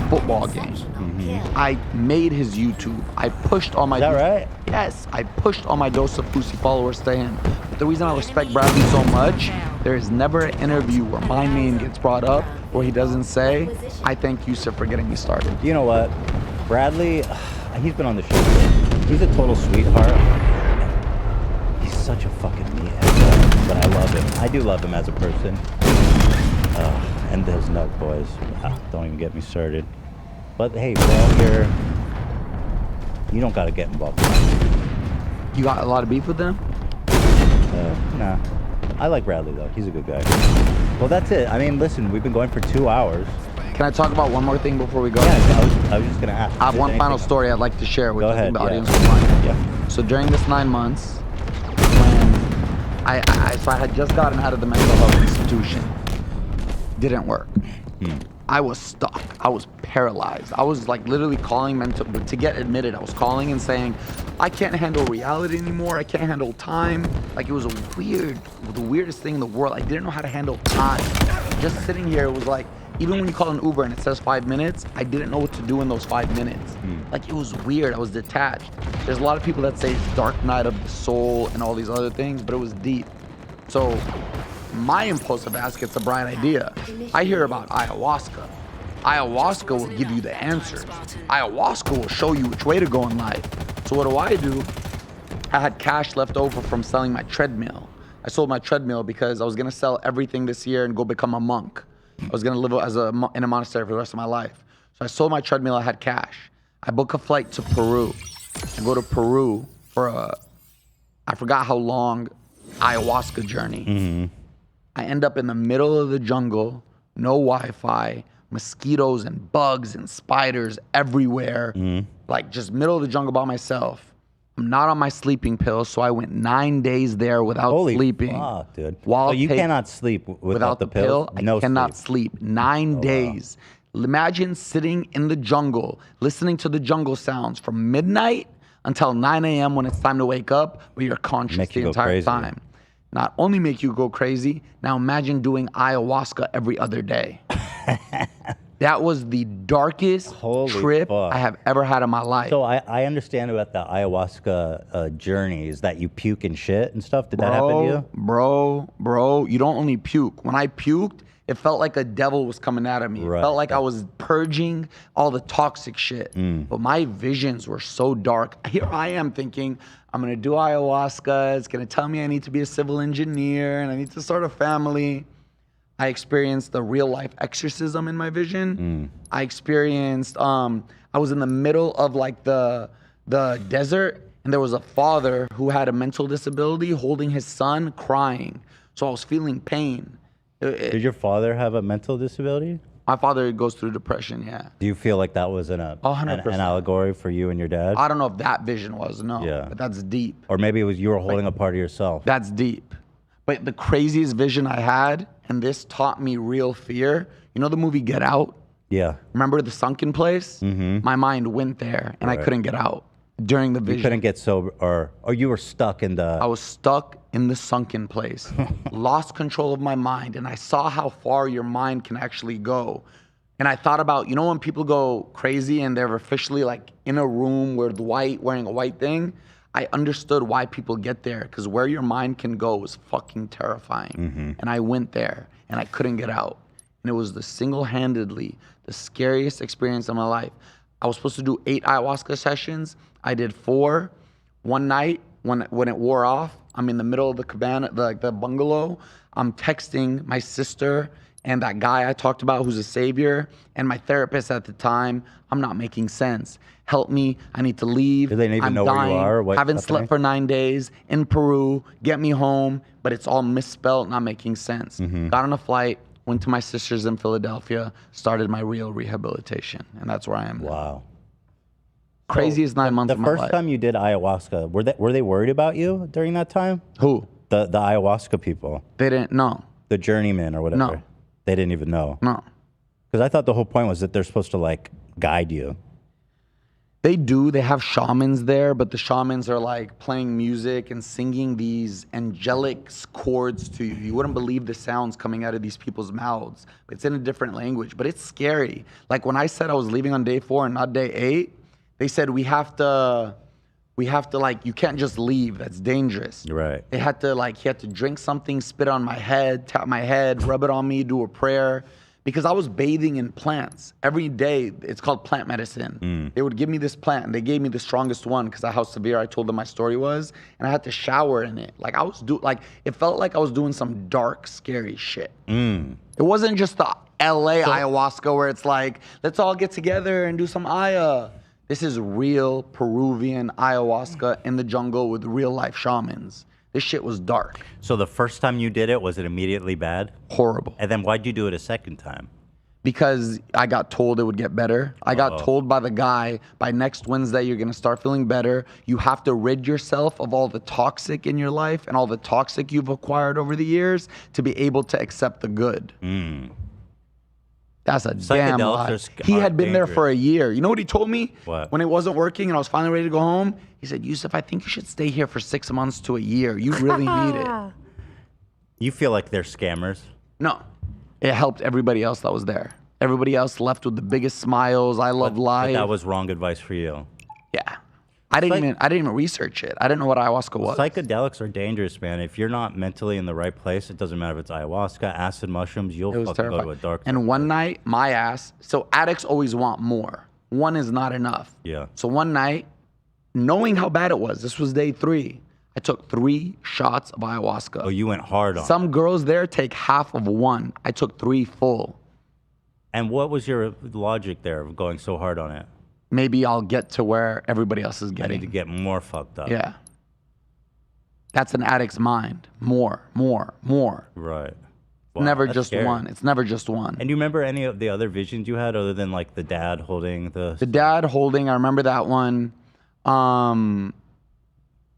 football game. I made his YouTube. I pushed all my. Is that right? Yes, I pushed all my Dose of Pussy followers to him. But the reason I respect Bradley so much, there is never an interview where my name gets brought up where he doesn't say, "I thank Yusuf for getting me started." You know what? Bradley, he's been on the show. He's a total sweetheart. He's such a fucking meathead, but I love him. I do love him as a person. And those Nug boys, don't even get me started. But hey, we're all here. You don't gotta get involved. You got a lot of beef with them? Nah. I like Bradley though. He's a good guy. Well, that's it. I mean, listen, we've been going for 2 hours. Can I talk about one more thing before we go? Yeah, I was just gonna ask. I have one final story I'd like to share with the audience. Yeah. So during this 9 months, when I had just gotten out of the mental health institution, didn't work. I was stuck. I was paralyzed. I was like literally calling to get admitted. I was calling and saying, I can't handle reality anymore. I can't handle time. Like it was the weirdest thing in the world. I didn't know how to handle time. Just sitting here, it was like, even when you call an Uber and it says 5 minutes, I didn't know what to do in those 5 minutes. Like it was weird. I was detached. There's a lot of people that say it's dark night of the soul and all these other things, but it was deep. So my impulsive ass gets a bright idea. I hear about ayahuasca. Ayahuasca will give you the answers. Ayahuasca will show you which way to go in life. So what do? I had cash left over from selling my treadmill. I sold my treadmill because I was gonna sell everything this year and go become a monk. I was gonna live in a monastery for the rest of my life. So I sold my treadmill, I had cash. I book a flight to Peru. I go to Peru for I forgot how long, ayahuasca journey. I end up in the middle of the jungle, no Wi-Fi, mosquitoes and bugs and spiders everywhere. Like just middle of the jungle by myself. I'm not on my sleeping pills, so I went 9 days there without sleeping. Holy fuck, dude. While So you cannot sleep without the pill? I cannot sleep. 9 days. Wow. Imagine sitting in the jungle, listening to the jungle sounds from midnight until 9 a.m. when it's time to wake up, but you're conscious the entire time. Not only make you go crazy, now imagine doing ayahuasca every other day. That was the darkest trip I have ever had in my life. So I understand about the ayahuasca journeys that you puke and shit and stuff. Did that happen to you? Bro, you don't only puke. When I puked, it felt like a devil was coming out of me. It felt like I was purging all the toxic shit. But my visions were so dark. Here I am thinking, I'm gonna do ayahuasca. It's gonna tell me I need to be a civil engineer and I need to start a family. I experienced the real life exorcism in my vision. I experienced, I was in the middle of like the desert and there was a father who had a mental disability holding his son crying. So I was feeling pain. Did your father have a mental disability? My father goes through depression, yeah. Do you feel like that was an allegory for you and your dad? I don't know if that vision was, no. Yeah. But that's deep. Or maybe it was you were holding a part of yourself. That's deep. But the craziest vision I had, and this taught me real fear, you know the movie Get Out? Yeah. Remember the sunken place? My mind went there and I couldn't get out during the vision. You couldn't get sober, or you were stuck in the... I was stuck in the sunken place, lost control of my mind, and I saw how far your mind can actually go. And I thought about, you know when people go crazy and they're officially like in a room with wearing a white thing? I understood why people get there, because where your mind can go is fucking terrifying. And I went there and I couldn't get out. And it was single-handedly the scariest experience of my life. I was supposed to do 8 ayahuasca sessions. I did 4. One night when it wore off, I'm in the middle of the cabana, the bungalow. I'm texting my sister and that guy I talked about who's a savior and my therapist at the time. I'm not making sense. Help me. I need to leave. Do they even know dying. where you are? Haven't slept for 9 days in Peru. Get me home. But it's all misspelled, not making sense. Got on a flight, went to my sister's in Philadelphia, started my real rehabilitation. And that's where I am now. Wow. Craziest 9 months of my life. The first time you did ayahuasca, were they worried about you during that time? Who? The ayahuasca people. They didn't know. The journeyman or whatever. No. They didn't even know. No. Because I thought the whole point was that they're supposed to like guide you. They do. They have shamans there, but the shamans are like playing music and singing these angelic chords to you. You wouldn't believe the sounds coming out of these people's mouths. It's in a different language, but it's scary. Like when I said I was leaving on day 4 and not day 8, they said we have to like, you can't just leave. That's dangerous. Right. They had to like, he had to drink something, spit on my head, tap my head, rub it on me, do a prayer. Because I was bathing in plants every day. It's called plant medicine. They would give me this plant, and they gave me the strongest one because of how severe I told them my story was, and I had to shower in it. Like it felt like I was doing some dark, scary shit. It wasn't just the LA ayahuasca where it's like, let's all get together and do some aya. This is real Peruvian ayahuasca in the jungle with real life shamans. This shit was dark. So the first time you did it, was it immediately bad? Horrible. And then why'd you do it a second time? Because I got told it would get better. I got told by the guy, by next Wednesday, you're gonna start feeling better. You have to rid yourself of all the toxic in your life and all the toxic you've acquired over the years to be able to accept the good. That's a damn lie. He had been there for a year. You know what he told me? What? When it wasn't working and I was finally ready to go home, he said, Yusuf, I think you should stay here for 6 months to a year. You really need it. You feel like they're scammers? No. It helped everybody else that was there. Everybody else left with the biggest smiles. I love life. But that was wrong advice for you. Yeah. I didn't even research it. I didn't know what ayahuasca was. Psychedelics are dangerous, man. If you're not mentally in the right place, it doesn't matter if it's ayahuasca, acid mushrooms, you'll fucking terrifying. go to a dark. And one night, my ass, so addicts always want more. One is not enough. Yeah. So one night, knowing how bad it was, this was day 3, I took 3 shots of ayahuasca. Oh, you went hard on it. Some girls there take half of one. I took 3 full. And what was your logic there of going so hard on it? Maybe I'll get to where everybody else is I getting. need to get more fucked up. Yeah. That's an addict's mind. More. Right. Never that's just scary. one. It's never just one. And do you remember any of the other visions you had other than like the dad holding the... The dad holding, I remember that one. Oh,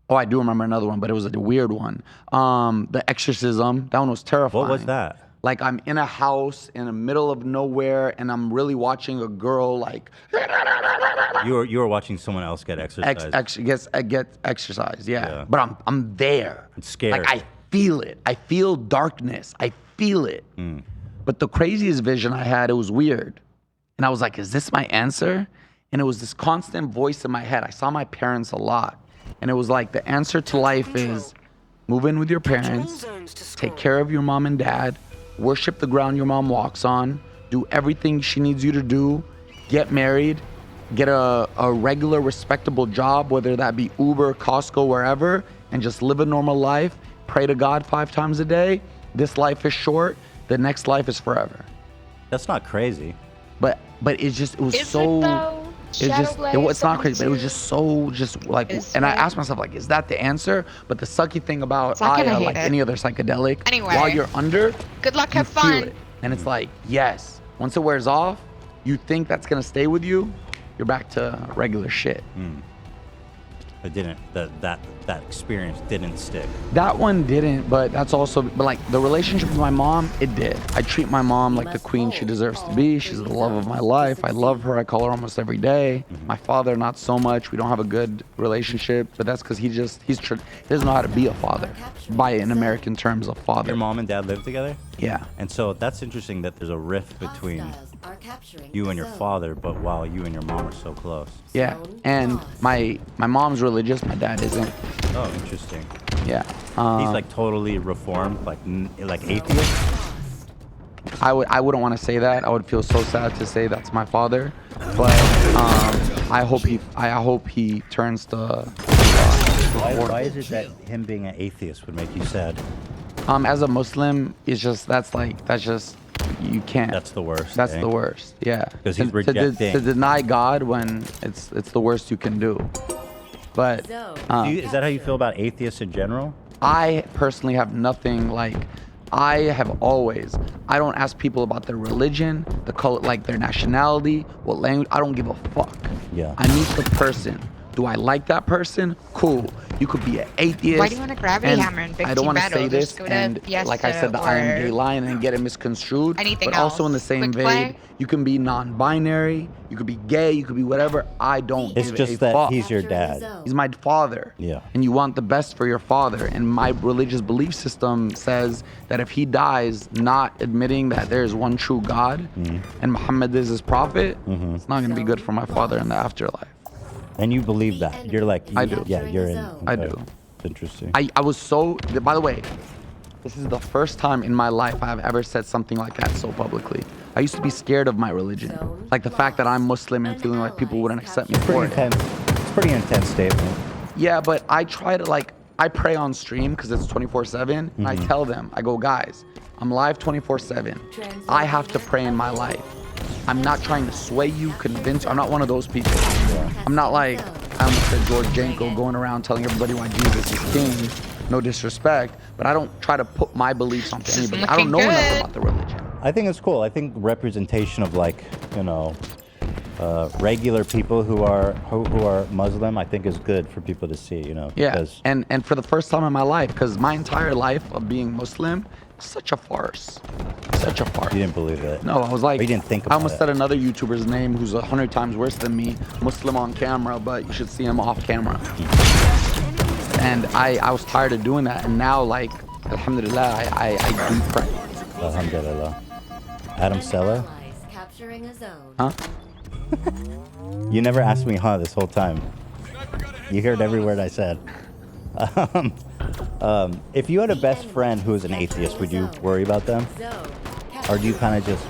I do remember another one, but it was a weird one. The exorcism, that one was terrifying. What was that? Like I'm in a house in the middle of nowhere and I'm really watching a girl like... You were watching someone else get exercised. Get exercised, yeah. But I'm there. It's scary. Like I feel it. I feel darkness. I feel it. But the craziest vision I had, it was weird. And I was like, is this my answer? And it was this constant voice in my head. I saw my parents a lot. And it was like the answer to life is move in with your parents, take care of your mom and dad, worship the ground your mom walks on, do everything she needs you to do, get married, get a regular, respectable job, whether that be Uber, Costco, wherever, and just live a normal life. Pray to God 5 times a day. This life is short. The next life is forever. That's not crazy. But it's just, it was Is so... it though? It's not crazy, but it was just so like, and I asked myself like, is that the answer? But the sucky thing about Aya, like any other psychedelic, Anyway. while you're under, Good luck, you have feel fun. it. And it's like, yes, once it wears off, you think that's gonna stay with you, you're back to regular shit. It didn't. That experience didn't stick. That one didn't, but that's also, but like the relationship with my mom, it did. I treat my mom like the queen she deserves to be. She's the love of my life. I love her. I call her almost every day. My father, not so much. We don't have a good relationship, but that's because he doesn't know how to be a father. By in American terms, a father. Your mom and dad live together? Yeah. And so that's interesting that there's a rift between you and your father, but while you and your mom are so close. Yeah. And my mom's religious. My dad isn't. Oh, interesting. Yeah. He's like totally reformed, like atheist. I wouldn't want to say that. I would feel so sad to say that's my father, but I hope he turns to. Why is it that him being an atheist would make you sad? As a Muslim, that's just you can't. That's the worst. That's the worst. Yeah. Because he's rejecting. To deny God when it's the worst you can do. But is that how you feel about atheists in general? I personally have nothing like. I don't ask people about their religion, the color, like their nationality, what language. I don't give a fuck. Yeah. I meet the person. Do I like that person? Cool. You could be an atheist. Why do you want a gravity hammer in Big I don't Team want to Battle? say Just this, go to and like I said, the I am Fiesta gay or line and get it misconstrued. anything But also in the else. same Quick vein, play? you can be non-binary, you could be gay, you could be whatever. I don't It's give just a that fuck. he's your dad. He's my father. Yeah. And you want the best for your father. And my religious belief system says that if he dies not admitting that there is one true God and Muhammad is his prophet, it's not going to be good for my father in the afterlife. And you believe that? You're like, I do. Yeah, you're in. I okay. do. It's interesting. I was so, by the way, this is the first time in my life I've ever said something like that so publicly. I used to be scared of my religion. Like the fact that I'm Muslim and feeling like people wouldn't accept me for Pretty it. intense. It's a pretty intense statement. Yeah, but I try to I pray on stream because it's 24/7, and I tell them, I go, guys, I'm live 24/7. I have to pray in my life. I'm not trying to sway you, convince. I'm not one of those people. I'm not like I almost said George Janko going around telling everybody why Jesus is king. No disrespect, but I don't try to put my beliefs onto anybody. I don't know enough good. about the religion. I think it's cool. I think representation of regular people who are Muslim, I think is good for people to see. Yeah, because- and for the first time in my life, because my entire life of being Muslim, such a farce, such a farce. You didn't believe it. No, I was like, Or you didn't think I about almost it. said another YouTuber's name who's 100 times worse than me, Muslim on camera, but you should see him off camera. And I was tired of doing that, and now like, alhamdulillah, I do pray. Alhamdulillah. Adam Sella? Capturing a zone. Huh? You never asked me this whole time. You heard every word I said. If you had a best friend who was an atheist, would you worry about them? Or do you kind of just,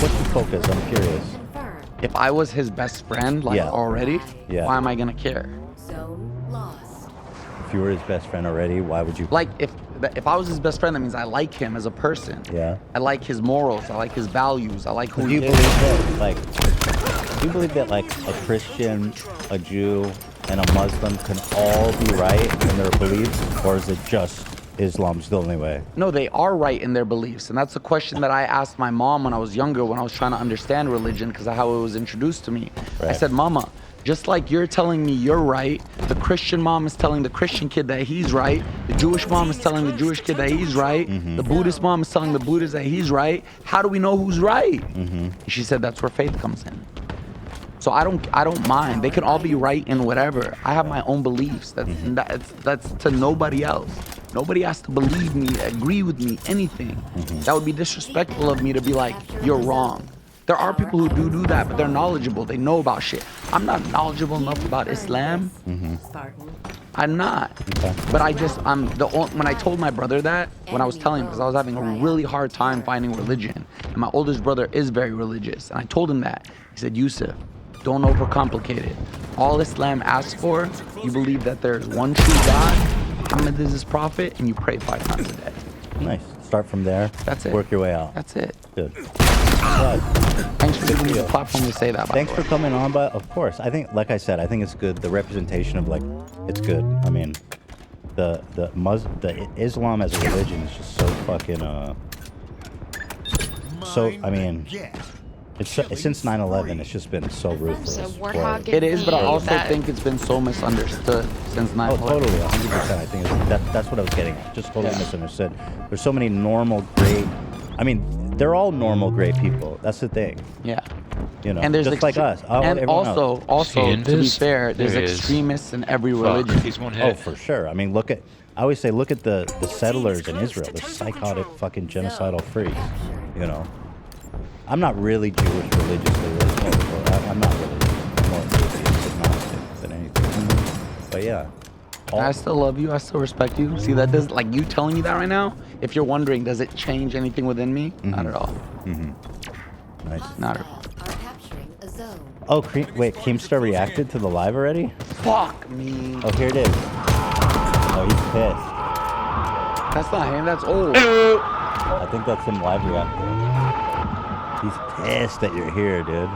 what's your focus? I'm curious. Confirmed. If I was his best friend, like Yeah. already, Yeah. why am I gonna care? Zone lost. If you were his best friend already, why would you? Like if I was his best friend, that means I like him as a person. Yeah. I like his morals. I like his values. I like who Do he you is. believe that like a Christian, a Jew, and a Muslim can all be right in their beliefs, or is it just Islam's the only way? No, they are right in their beliefs. And that's a question that I asked my mom when I was younger, when I was trying to understand religion because of how it was introduced to me. I Right. said, Mama, just like you're telling me you're right, the Christian mom is telling the Christian kid that he's right, the Jewish mom is telling the Jewish kid that he's right, the Buddhist mom is telling the Buddhist that he's right. How do we know who's right? She said that's where faith comes in. So I don't mind. They can all be right in whatever. I have my own beliefs. That's to nobody else. Nobody has to believe me, agree with me, anything. That would be disrespectful of me to be like, you're wrong. There are people who do that, but they're knowledgeable. They know about shit. I'm not knowledgeable enough about Islam. Spartan. I'm not. Okay. But when I told my brother that, when I was telling him, because I was having a really hard time finding religion, and my oldest brother is very religious, and I told him that, he said, Yusuf, don't overcomplicate it. All Islam asks for, you believe that there's one true God, Muhammad is his prophet, and you pray 5 times a day. Nice. Start from there. That's it. Work your way out. That's it. Good. Glad. Thanks for giving me the platform to say that. by Thanks the for way. coming on, but of course, I think, like I said, I think it's good. The representation of it's good. I mean, the Islam as a religion is just so fucking it's since 9/11, it's just been so ruthless. So for- Warthog It is, but I me also that- think it's been so misunderstood since 9/11. Oh, totally, 100%. I think that's what I was getting at. Just totally misunderstood. There's so many normal, great. I mean, they're all normal, great people. That's the thing. Yeah. And there's just like us. And everyone else. also, See, in to be this, fair, there's there is- extremists in every Fuck, religion. he's one Oh, hit. for sure. I mean, look at the settlers in Israel. They're psychotic, fucking genocidal freaks. I'm not really Jewish religiously. I'm not really. I'm more atheist, agnostic than anything. But yeah. I still love you. I still respect you. See, that does, like you telling me that right now, if you're wondering, does it change anything within me? Not at all. Nice. Not at all. Are capturing a zone. Oh, wait, Keemstar reacted to the live already? Fuck me. Oh, here it is. Oh, he's pissed. That's not him. That's old. I think that's him live reacting. He's pissed that you're here, dude.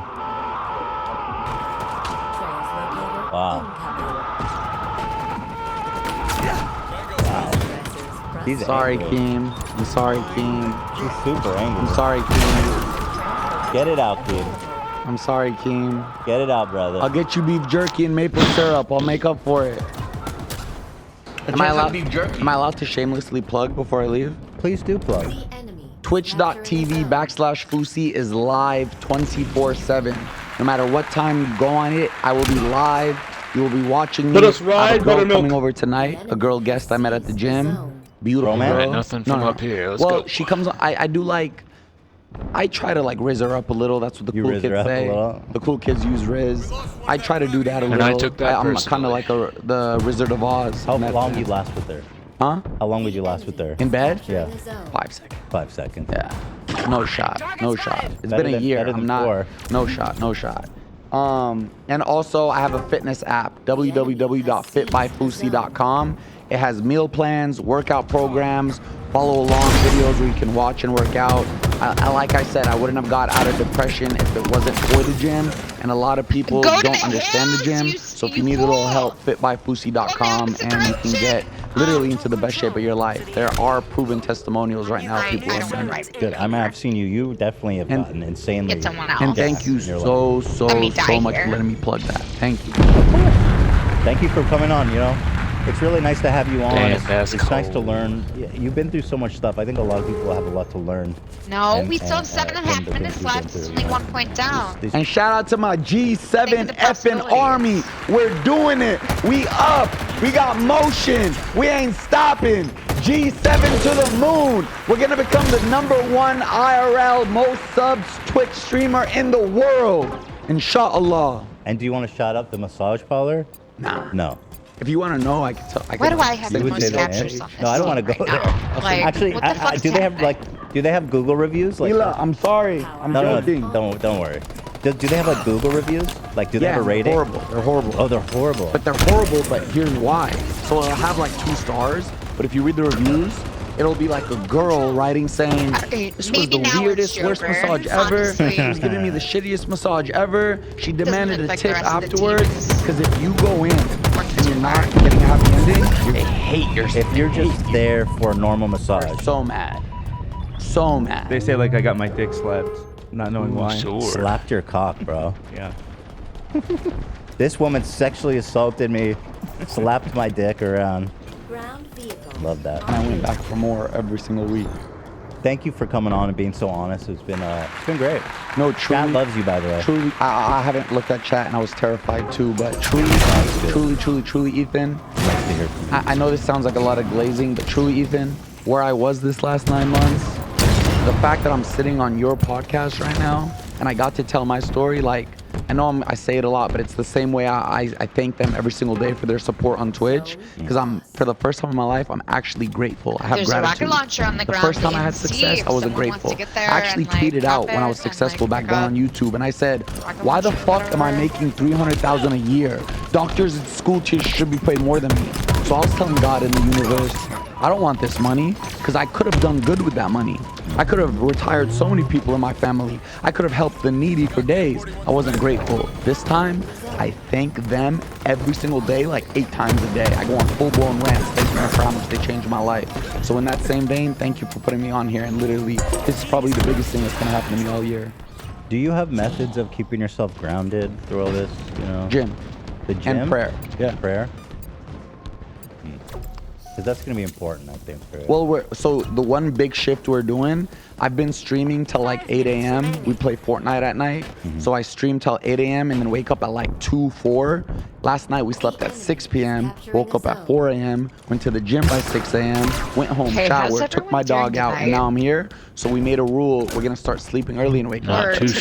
Translocator Wow. incoming. He's Sorry, angry. Keem. I'm sorry, Keem. He's super angry. I'm sorry, Keem. Get it out, kid. I'm sorry, Keem. Get it out, brother. I'll get you beef jerky and maple syrup. I'll make up for it. Am I allowed to shamelessly plug before I leave? Please do plug. The enemy. Twitch.tv/Fusi is live 24/7. No matter what time you go on it, I will be live. You will be watching me. Let us I have a ride, girl buttermilk. coming over tonight. A girl guest I met at the gym. Beautiful Romance? girl. Ain't nothing from up here. Let's well, go. she comes. I do like. I try to like riz her up a little. That's what the You cool riz her kids up a say. little? The cool kids use riz. I try to do that a And little. I took that I'm kind personally. of like the Wizard of Oz. How in that long sense. you last with her? Huh? How long would you last with her? In bed? Yeah. 5 seconds. 5 seconds. Yeah. No shot. No shot. It's Better been a than- year. better I'm than not. 4. No shot. No shot. And also I have a fitness app, www.fitbyfusi.com. It has meal plans, workout programs, follow along videos where you can watch and work out. Like I said, I wouldn't have got out of depression if it wasn't for the gym. And a lot of people Go to don't the understand the hills, gym. you So if you need a little help, fitbyfusi.com, and you can get literally into the best shape of your life. There are proven testimonials right now. People I have don't done want it. to ride Good. I mean, I've seen you. You definitely have And- gotten insanely. Get someone else. And thank you in your so, life. so, Let me die so much here. for letting me plug that. Thank you. Thank you for coming on. You know, it's really nice to have you on. Damn, it's that's nice to cold. learn. You've been through so much stuff. I think a lot of people have a lot to learn. No, And- we still have and, 7.5 from the minutes things you've been left. It's through, only you know. 1 point down. These- And shout out to my G7 Think of the effing possibilities. army. We're doing it. We up. We got motion. We ain't stopping. G7 to the moon. We're gonna become the #1 IRL most subs Twitch streamer in the world. Inshallah. And do you want to shout out the massage parlor? Nah. No. If you want to know, I can tell. Why do I have You the would most say that, captures eh? on this? No, I don't want to go right there. now? Like, Actually, what the fuck's do they have happening? do they have Google reviews? Like, Hila, I'm sorry. I'm no, joking. don't worry. Do they have like Google reviews? Like, do they Yeah, have a rating? horrible. They're horrible. Oh, they're horrible. But they're horrible, but here's why. So it'll have like 2 stars, but if you read the reviews, it'll be like a girl writing saying, this was Maybe the now weirdest, it's worst Joker, massage ever. honestly. She was giving me the shittiest massage ever. She demanded look a like the tip rest of the afterwards. teams. Because if you go in and you're not getting a happy ending, they hate your if you're just there for a normal massage, so mad. So mad. They say like I got my dick slapped, not knowing why. Sure. slapped your cock, bro. Yeah. This woman sexually assaulted me, slapped my dick around. Ground vehicle. Love that. And I went back for more every single week. Thank you for coming on and being so honest. It's been great. No, Chat truly. loves you, by the way. Truly, I haven't looked at chat and I was terrified too, but truly, truly, Ethan, Nice to hear from you. I know this sounds like a lot of glazing, but truly, Ethan, where I was this last 9 months, the fact that I'm sitting on your podcast right now and I got to tell my story, like, I know I say it a lot, but it's the same way I thank them every single day for their support on Twitch. Because for the first time in my life, I'm actually grateful. I have There's a gratitude. rocket launcher on the ground. first time You I can had see success, if I wasn't someone wants grateful. to get there I actually and, like, tweeted out drop when I it was and, successful like, back then on pick YouTube, and I said, Rocket why the launcher, fuck am I whatever. making $300,000 a year? Doctors and school teachers should be paid more than me. So I was telling God in the universe, I don't want this money because I could have done good with that money. I could have retired so many people in my family. I could have helped the needy for days. I wasn't grateful. This time, I thank them every single day, like 8 times a day. I go on full-blown rants, thanking them for how much they changed my life. So in that same vein, thank you for putting me on here. And literally, this is probably the biggest thing that's gonna happen to me all year. Do you have methods of keeping yourself grounded through all this? You know, Gym. the gym And prayer. Yeah. prayer. Because that's gonna be important, I think. For Well, so the one big shift we're doing, I've been streaming till like 8 a.m. We play Fortnite at night. So I stream till 8 a.m. and then wake up at like 2, 4. Last night we slept at 6 p.m., woke up at 4 a.m., went to the gym by 6 a.m., went home, Hey, how's showered, took my everyone dog doing out, and tonight? now I'm here. So we made a rule, we're gonna start sleeping early and waking Not up. Or too today.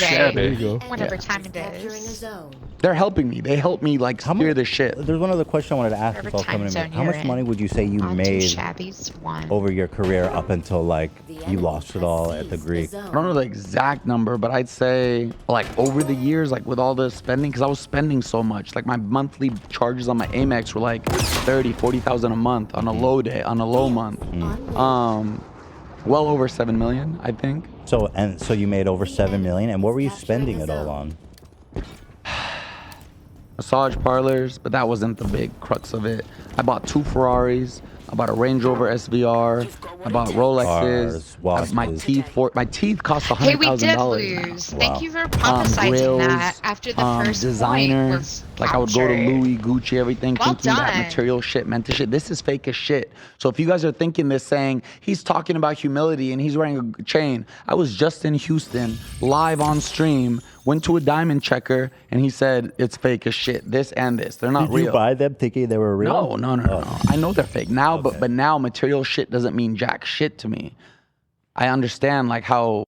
shabby. Whatever Yeah. time it Capturing a is. zone. They're helping me. They help me like steer the shit. There's one other question I wanted to ask. Whatever It's all coming time to me. zone How you're much in. money would you say you Not too made shabby. It's one. over your career up until like you lost it all at the Greek? I don't know the exact number, but I'd say like over the years, like with all the spending, because I was spending so much. Like my monthly charges on my Amex were like 30, 40,000 a month on a low day, on a low month. Well over 7 million, I think. So you made over 7 million, and what were you spending it all on? Massage parlors, but that wasn't the big crux of it. I bought 2 Ferraris, I bought a Range Rover SVR. I bought Rolexes. Cars, My watches. teeth cost $100,000. Hey, we did now. lose. Wow. Thank you for publicizing Grills, that after the first designer. point was Like I would go to captured. Louis, Gucci, everything, Well thinking that done. material shit meant to shit. This is fake as shit. So if you guys are thinking this, saying he's talking about humility and he's wearing a chain, I was just in Houston, live on stream, went to a diamond checker, and he said it's fake as shit. This and this, they're not Did real. you buy them thinking they were real? No. I know they're fake now, but now material shit doesn't mean jack shit to me. I understand like how